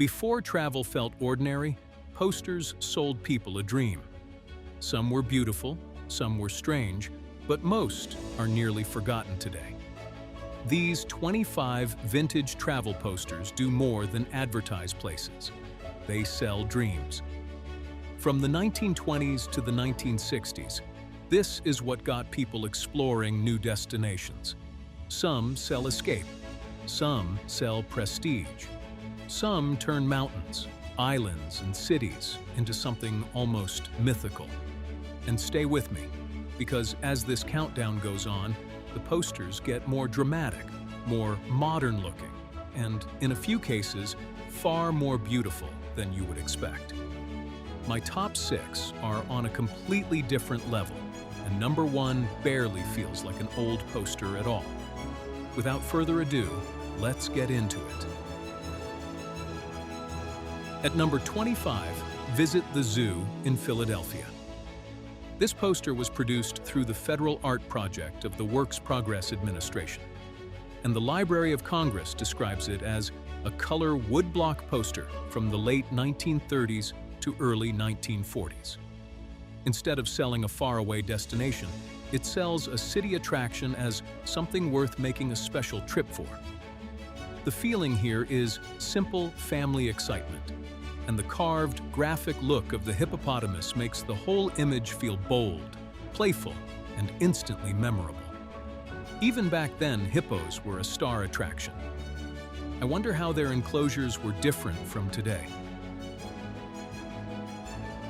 Before travel felt ordinary, posters sold people a dream. Some were beautiful, some were strange, but most are nearly forgotten today. These 25 vintage travel posters do more than advertise places. They sell dreams. From the 1920s to the 1960s, this is what got people exploring new destinations. Some sell escape, some sell prestige. Some turn mountains, islands, and cities into something almost mythical. And stay with me, because as this countdown goes on, the posters get more dramatic, more modern-looking, and in a few cases, far more beautiful than you would expect. My top 6 are on a completely different level, and number 1 barely feels like an old poster at all. Without further ado, let's get into it. At number 25, visit the Zoo in Philadelphia. This poster was produced through the Federal Art Project of the Works Progress Administration, and the Library of Congress describes it as a color woodblock poster from the late 1930s to early 1940s. Instead of selling a faraway destination, it sells a city attraction as something worth making a special trip for. The feeling here is simple family excitement, and the carved, graphic look of the hippopotamus makes the whole image feel bold, playful, and instantly memorable. Even back then, hippos were a star attraction. I wonder how their enclosures were different from today.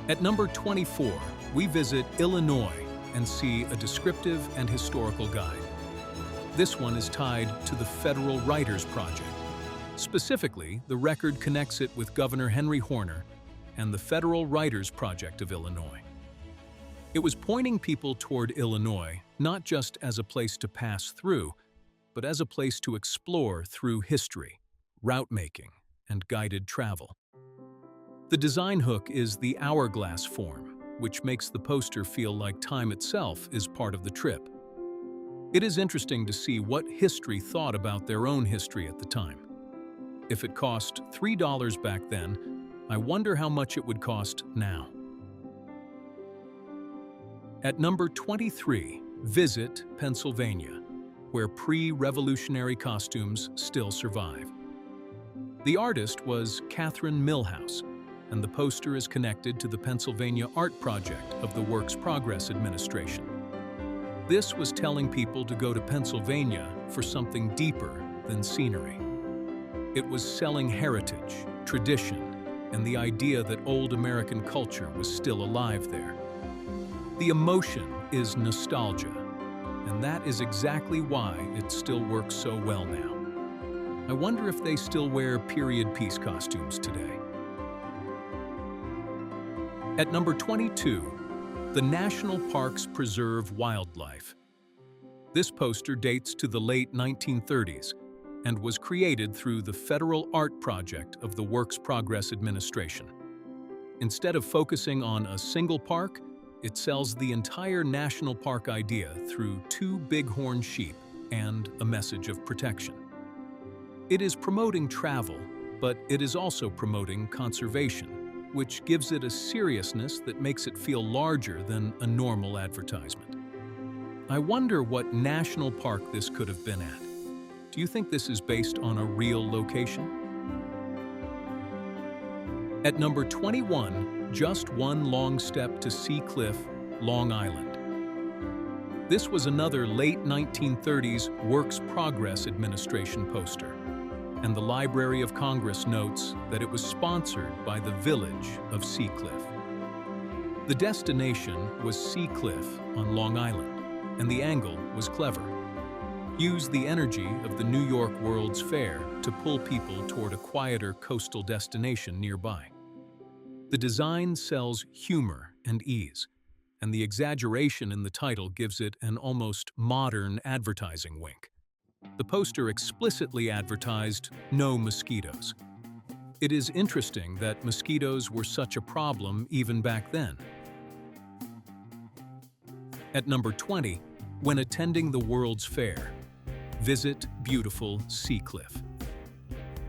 At number 24, we visit Illinois and see a descriptive and historical guide. This one is tied to the Federal Writers Project. Specifically, the record connects it with Governor Henry Horner and the Federal Writers Project of Illinois. It was pointing people toward Illinois not just as a place to pass through, but as a place to explore through history, route making, and guided travel. The design hook is the hourglass form, which makes the poster feel like time itself is part of the trip. It is interesting to see what history thought about their own history at the time. If it cost $3 back then, I wonder how much it would cost now. At number 23, visit Pennsylvania, where pre-revolutionary costumes still survive. The artist was Catherine Milhouse, and the poster is connected to the Pennsylvania Art Project of the Works Progress Administration. This was telling people to go to Pennsylvania for something deeper than scenery. It was selling heritage, tradition, and the idea that old American culture was still alive there. The emotion is nostalgia, and that is exactly why it still works so well now. I wonder if they still wear period piece costumes today. At number 22, the national parks preserve wildlife. This poster dates to the late 1930s and was created through the Federal Art Project of the Works Progress Administration. Instead of focusing on a single park, it sells the entire national park idea through 2 bighorn sheep and a message of protection. It is promoting travel, but it is also promoting conservation, which gives it a seriousness that makes it feel larger than a normal advertisement. I wonder what national park this could have been at. Do you think this is based on a real location? At number 21, just one long step to Sea Cliff, Long Island. This was another late 1930s Works Progress Administration poster, and the Library of Congress notes that it was sponsored by the village of Sea Cliff. The destination was Sea Cliff on Long Island, and the angle was clever. Use the energy of the New York World's Fair to pull people toward a quieter coastal destination nearby. The design sells humor and ease, and the exaggeration in the title gives it an almost modern advertising wink. The poster explicitly advertised no mosquitoes. It is interesting that mosquitoes were such a problem even back then. At number 20, when attending the World's Fair, visit beautiful Sea Cliff.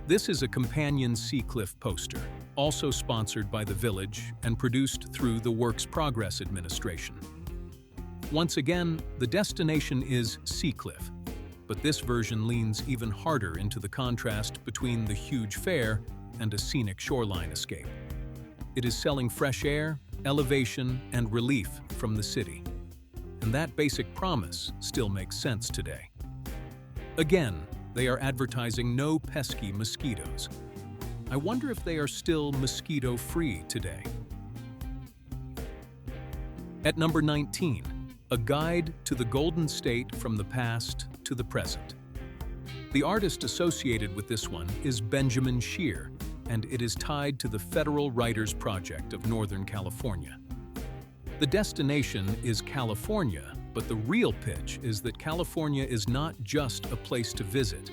This is a companion sea cliff poster, also sponsored by the village and produced through the Works Progress Administration. Once again, the destination is Seacliff, but this version leans even harder into the contrast between the huge fair and a scenic shoreline escape. It is selling fresh air, elevation, and relief from the city. And that basic promise still makes sense today. Again, they are advertising no pesky mosquitoes. I wonder if they are still mosquito-free today. At number 19, a guide to the Golden State from the past to the present. The artist associated with this one is Benjamin Shear, and it is tied to the Federal Writers Project of Northern California. The destination is California, but the real pitch is that California is not just a place to visit.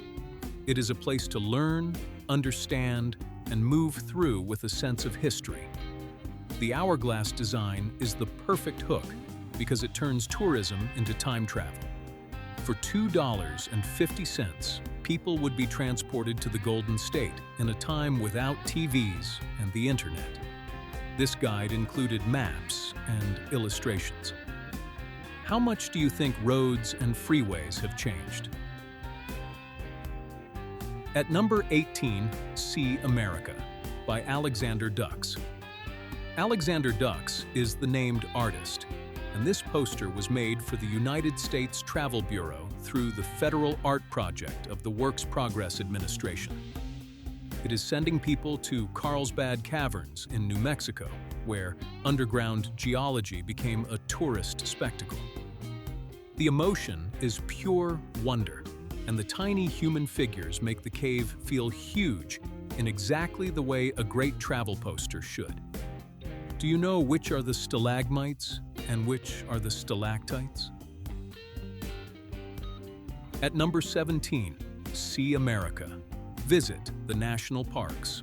It is a place to learn, understand, and move through with a sense of history. The hourglass design is the perfect hook because it turns tourism into time travel. For $2.50, people would be transported to the Golden State in a time without TVs and the internet. This guide included maps and illustrations. How much do you think roads and freeways have changed? At number 18, See America by Alexander Dux. Alexander Dux is the named artist, and this poster was made for the United States Travel Bureau through the Federal Art Project of the Works Progress Administration. It is sending people to Carlsbad Caverns in New Mexico, where underground geology became a tourist spectacle. The emotion is pure wonder, and the tiny human figures make the cave feel huge in exactly the way a great travel poster should. Do you know which are the stalagmites and which are the stalactites? At number 17, See America. Visit the national parks.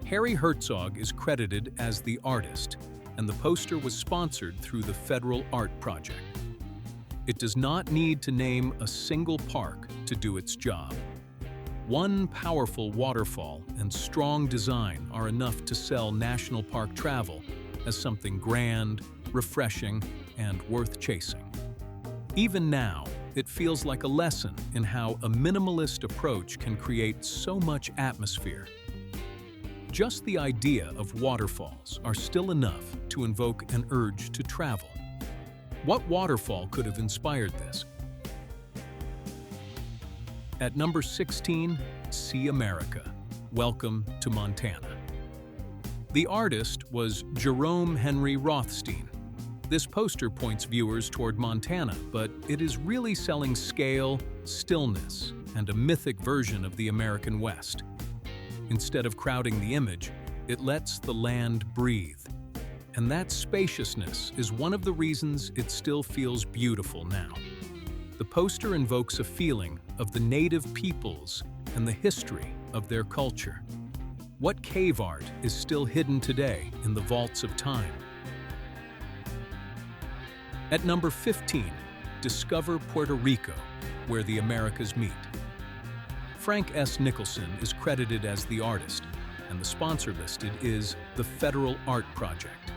Harry Herzog is credited as the artist, and the poster was sponsored through the Federal Art Project. It does not need to name a single park to do its job. One powerful waterfall and strong design are enough to sell national park travel as something grand, refreshing, and worth chasing. Even now, it feels like a lesson in how a minimalist approach can create so much atmosphere. Just the idea of waterfalls are still enough to invoke an urge to travel. What waterfall could have inspired this? At number 16, See America. Welcome to Montana. The artist was Jerome Henry Rothstein. This poster points viewers toward Montana, but it is really selling scale, stillness, and a mythic version of the American West. Instead of crowding the image, it lets the land breathe. And that spaciousness is one of the reasons it still feels beautiful now. The poster invokes a feeling of the native peoples and the history of their culture. What cave art is still hidden today in the vaults of time? At number 15, Discover Puerto Rico, where the Americas meet. Frank S. Nicholson is credited as the artist, and the sponsor listed is the Federal Art Project.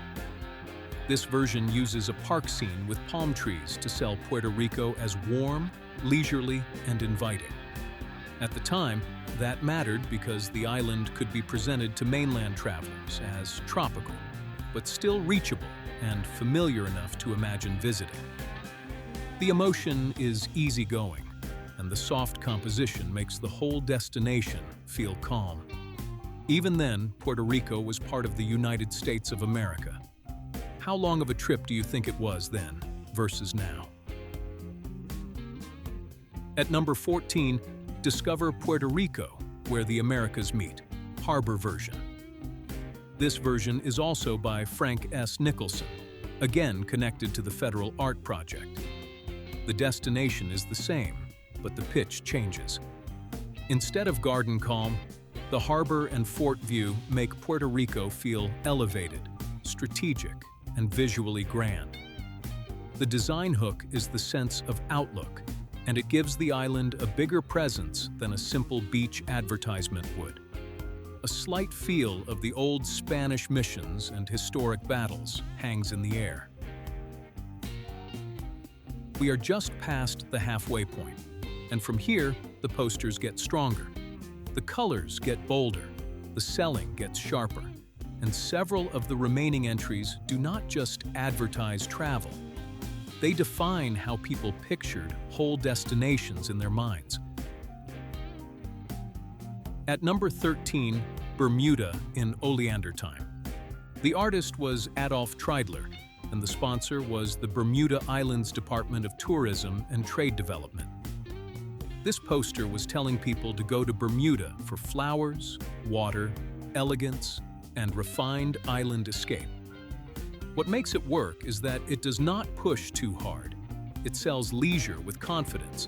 This version uses a park scene with palm trees to sell Puerto Rico as warm, leisurely, and inviting. At the time, that mattered because the island could be presented to mainland travelers as tropical, but still reachable and familiar enough to imagine visiting. The emotion is easygoing, and the soft composition makes the whole destination feel calm. Even then, Puerto Rico was part of the United States of America. How long of a trip do you think it was then versus now? At number 14, Discover Puerto Rico, where the Americas meet, Harbor version. This version is also by Frank S. Nicholson, again connected to the Federal Art Project. The destination is the same, but the pitch changes. Instead of garden calm, the harbor and fort view make Puerto Rico feel elevated, strategic, and visually grand. The design hook is the sense of outlook, and it gives the island a bigger presence than a simple beach advertisement would. A slight feel of the old Spanish missions and historic battles hangs in the air. We are just past the halfway point, and from here, the posters get stronger. The colors get bolder, the selling gets sharper, and several of the remaining entries do not just advertise travel. They define how people pictured whole destinations in their minds. At number 13, Bermuda in Oleander Time. The artist was Adolf Treidler, and the sponsor was the Bermuda Islands Department of Tourism and Trade Development. This poster was telling people to go to Bermuda for flowers, water, elegance, and refined island escape. What makes it work is that it does not push too hard. It sells leisure with confidence,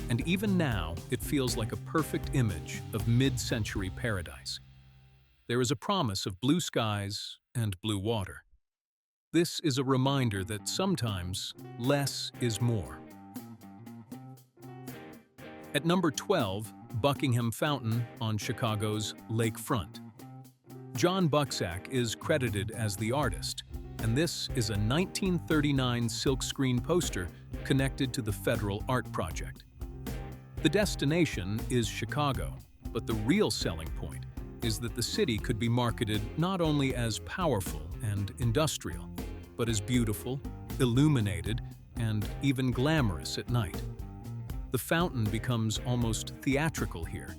and even now it feels like a perfect image of mid-century paradise. There is a promise of blue skies and blue water. This is a reminder that sometimes less is more. At number 12, Buckingham Fountain on Chicago's lakefront. John Bucksack is credited as the artist, and this is a 1939 silkscreen poster connected to the Federal Art Project. The destination is Chicago, but the real selling point is that the city could be marketed not only as powerful and industrial, but as beautiful, illuminated, and even glamorous at night. The fountain becomes almost theatrical here,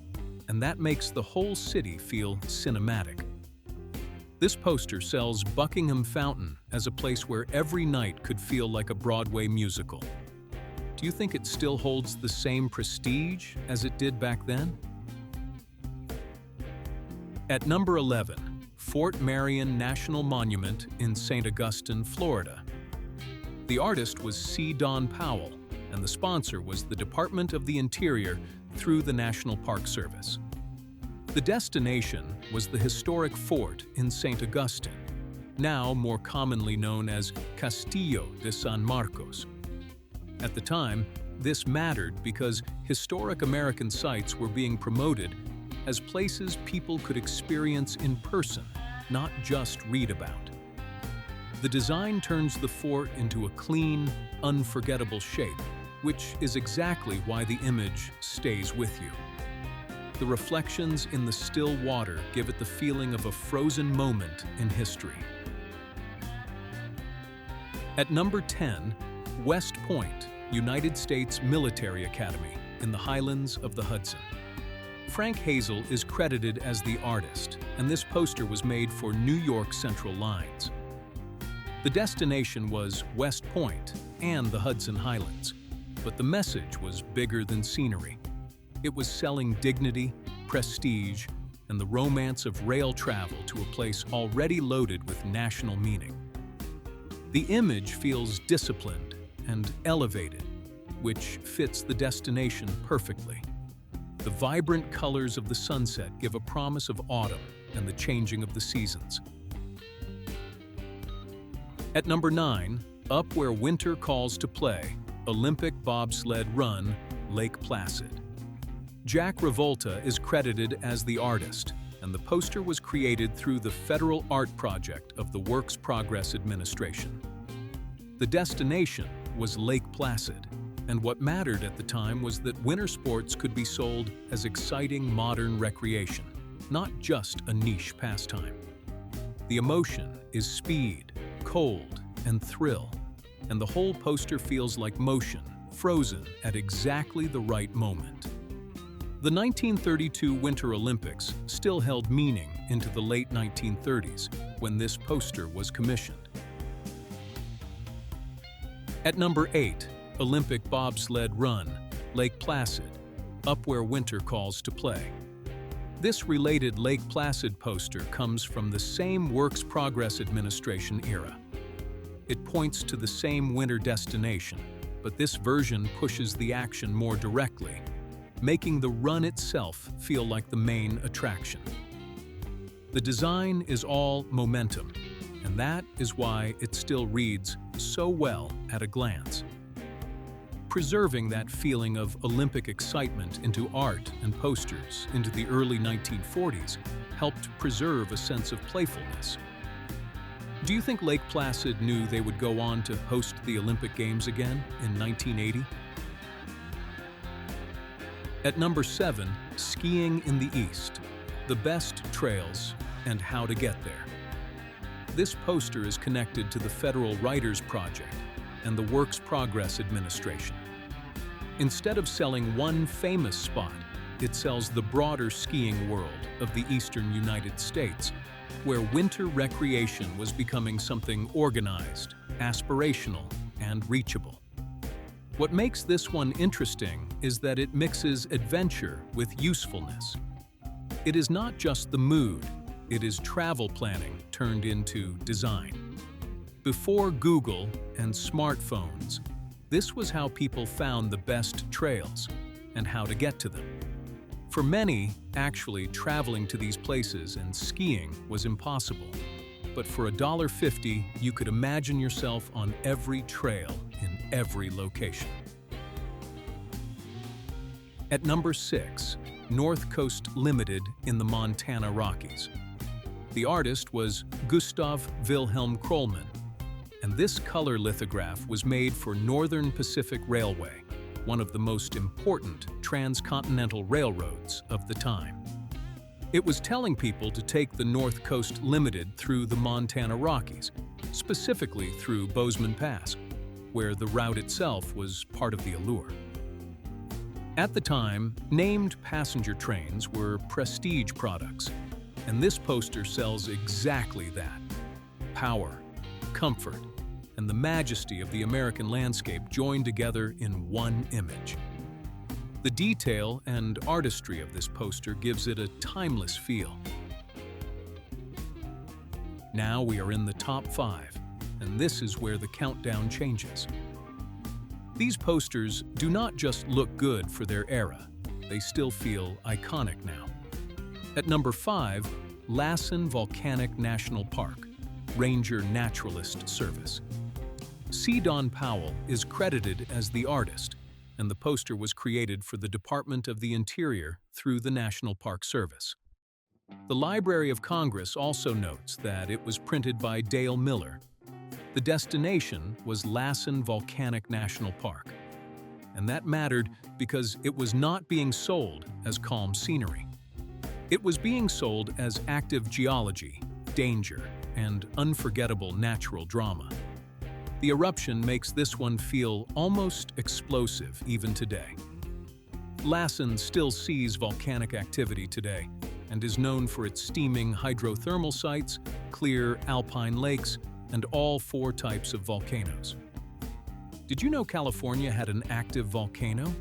and that makes the whole city feel cinematic. This poster sells Buckingham Fountain as a place where every night could feel like a Broadway musical. Do you think it still holds the same prestige as it did back then? At number 11, Fort Marion National Monument in St. Augustine, Florida. The artist was C. Don Powell, and the sponsor was the Department of the Interior through the National Park Service. The destination was the historic fort in St. Augustine, now more commonly known as Castillo de San Marcos. At the time, this mattered because historic American sites were being promoted as places people could experience in person, not just read about. The design turns the fort into a clean, unforgettable shape, which is exactly why the image stays with you. The reflections in the still water give it the feeling of a frozen moment in history. At number 10, West Point, United States Military Academy in the Highlands of the Hudson. Frank Hazel is credited as the artist, and this poster was made for New York Central Lines. The destination was West Point and the Hudson Highlands, but the message was bigger than scenery. It was selling dignity, prestige, and the romance of rail travel to a place already loaded with national meaning. The image feels disciplined and elevated, which fits the destination perfectly. The vibrant colors of the sunset give a promise of autumn and the changing of the seasons. At number 9, Up Where Winter Calls to Play, Olympic Bobsled Run, Lake Placid. Jack Revolta is credited as the artist, and the poster was created through the Federal Art Project of the Works Progress Administration. The destination was Lake Placid, and what mattered at the time was that winter sports could be sold as exciting modern recreation, not just a niche pastime. The emotion is speed, cold, and thrill, and the whole poster feels like motion, frozen at exactly the right moment. The 1932 Winter Olympics still held meaning into the late 1930s when this poster was commissioned. At number 8, Olympic Bobsled Run, Lake Placid, Up Where Winter Calls to Play. This related Lake Placid poster comes from the same Works Progress Administration era. It points to the same winter destination, but this version pushes the action more directly, making the run itself feel like the main attraction. The design is all momentum, and that is why it still reads so well at a glance. Preserving that feeling of Olympic excitement into art and posters into the early 1940s helped preserve a sense of playfulness. Do you think Lake Placid knew they would go on to host the Olympic Games again in 1980? At number 7, skiing in the East, the best trails and how to get there. This poster is connected to the Federal Writers Project and the Works Progress Administration. Instead of selling one famous spot, it sells the broader skiing world of the eastern United States, where winter recreation was becoming something organized, aspirational, and reachable. What makes this one interesting is that it mixes adventure with usefulness. It is not just the mood, it is travel planning turned into design. Before Google and smartphones, this was how people found the best trails and how to get to them. For many, actually traveling to these places and skiing was impossible. But for $1.50, you could imagine yourself on every trail in every location. At number 6, North Coast Limited in the Montana Rockies. The artist was Gustav Wilhelm Krollmann, and this color lithograph was made for Northern Pacific Railway, one of the most important transcontinental railroads of the time. It was telling people to take the North Coast Limited through the Montana Rockies, specifically through Bozeman Pass, where the route itself was part of the allure. At the time, named passenger trains were prestige products, and this poster sells exactly that: power, comfort, and the majesty of the American landscape joined together in one image. The detail and artistry of this poster gives it a timeless feel. Now we are in the top 5, and this is where the countdown changes. These posters do not just look good for their era, they still feel iconic now. At number 5, Lassen Volcanic National Park, Ranger Naturalist Service. C. Don Powell is credited as the artist, and the poster was created for the Department of the Interior through the National Park Service. The Library of Congress also notes that it was printed by Dale Miller. The destination was Lassen Volcanic National Park, and that mattered because it was not being sold as calm scenery. It was being sold as active geology, danger, and unforgettable natural drama. The eruption makes this one feel almost explosive even today. Lassen still sees volcanic activity today and is known for its steaming hydrothermal sites, clear alpine lakes, and all 4 types of volcanoes. Did you know California had an active volcano?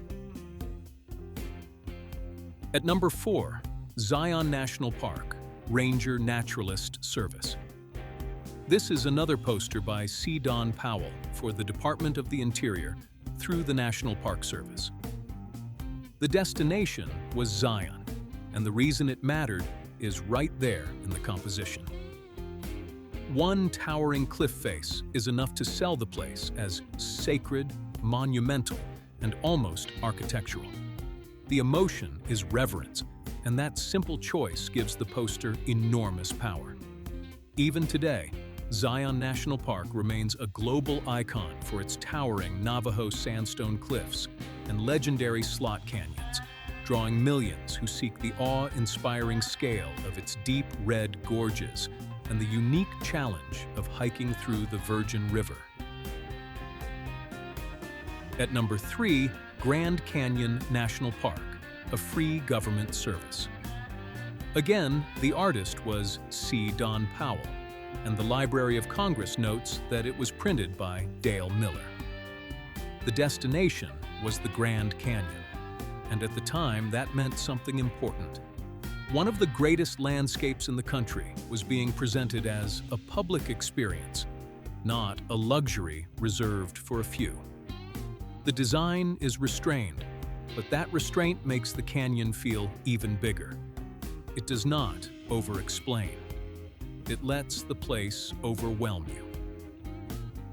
At number 4, Zion National Park, Ranger Naturalist Service. This is another poster by C. Don Powell for the Department of the Interior through the National Park Service. The destination was Zion, and the reason it mattered is right there in the composition. One towering cliff face is enough to sell the place as sacred, monumental, and almost architectural. The emotion is reverence, and that simple choice gives the poster enormous power. Even today, Zion National Park remains a global icon for its towering Navajo sandstone cliffs and legendary slot canyons, drawing millions who seek the awe-inspiring scale of its deep red gorges and the unique challenge of hiking through the Virgin River. At number 3, Grand Canyon National Park, a free government service. Again, the artist was C. Don Powell, and the Library of Congress notes that it was printed by Dale Miller. The destination was the Grand Canyon, and at the time that meant something important. One of the greatest landscapes in the country was being presented as a public experience, not a luxury reserved for a few. The design is restrained, but that restraint makes the canyon feel even bigger. It does not over-explain. It lets the place overwhelm you.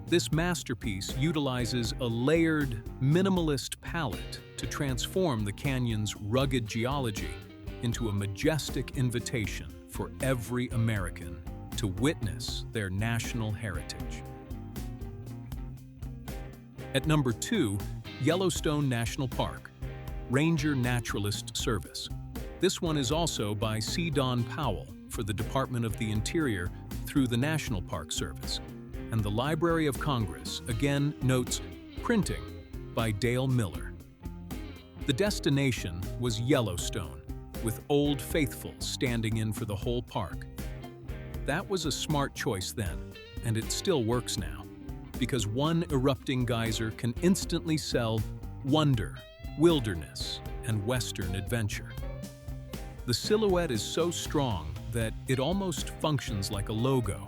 This masterpiece utilizes a layered, minimalist palette to transform the canyon's rugged geology into a majestic invitation for every American to witness their national heritage. At number 2, Yellowstone National Park, Ranger Naturalist Service. This one is also by C. Don Powell for the Department of the Interior through the National Park Service. And the Library of Congress again notes printing by Dale Miller. The destination was Yellowstone, with Old Faithful standing in for the whole park. That was a smart choice then, and it still works now, because one erupting geyser can instantly sell wonder, wilderness, and Western adventure. The silhouette is so strong that it almost functions like a logo.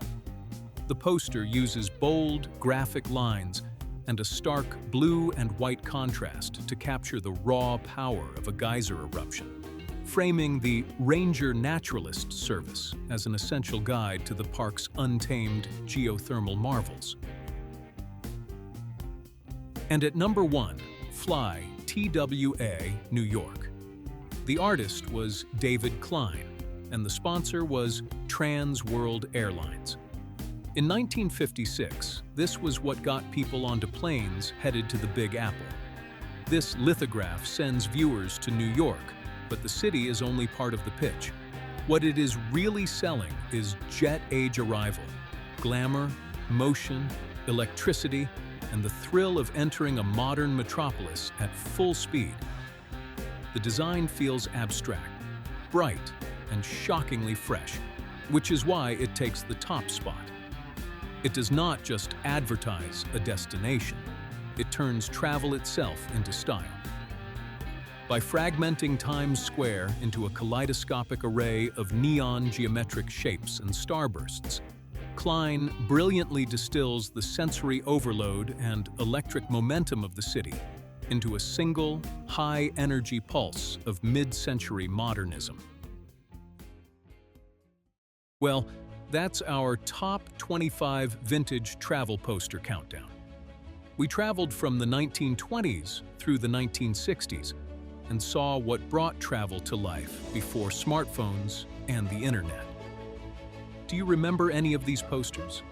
The poster uses bold, graphic lines and a stark blue and white contrast to capture the raw power of a geyser eruption, framing the Ranger Naturalist Service as an essential guide to the park's untamed geothermal marvels. And at number 1, Fly, TWA, New York. The artist was David Klein, and the sponsor was Trans World Airlines. In 1956, this was what got people onto planes headed to the Big Apple. This lithograph sends viewers to New York, but the city is only part of the pitch. What it is really selling is jet-age arrival, glamour, motion, electricity, and the thrill of entering a modern metropolis at full speed. The design feels abstract, bright, and shockingly fresh, which is why it takes the top spot. It does not just advertise a destination, it turns travel itself into style. By fragmenting Times Square into a kaleidoscopic array of neon geometric shapes and starbursts, Klein brilliantly distills the sensory overload and electric momentum of the city into a single, high-energy pulse of mid-century modernism. Well, that's our top 25 vintage travel poster countdown. We traveled from the 1920s through the 1960s and saw what brought travel to life before smartphones and the internet. Do you remember any of these posters?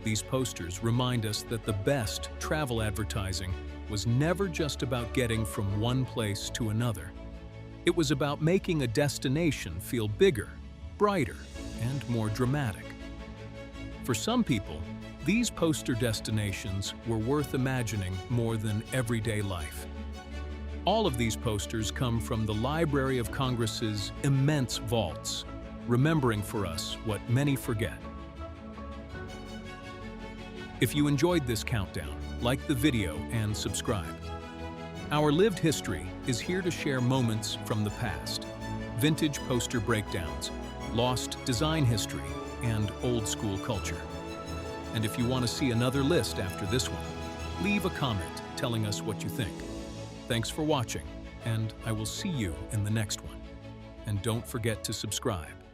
These posters remind us that the best travel advertising was never just about getting from one place to another. It was about making a destination feel bigger, brighter, and more dramatic. For some people, these poster destinations were worth imagining more than everyday life. All of these posters come from the Library of Congress's immense vaults, remembering for us what many forget. If you enjoyed this countdown, like the video and subscribe. Our lived history is here to share moments from the past, vintage poster breakdowns, lost design history, and old school culture. And if you want to see another list after this one, leave a comment telling us what you think. Thanks for watching, and I will see you in the next one. And don't forget to subscribe.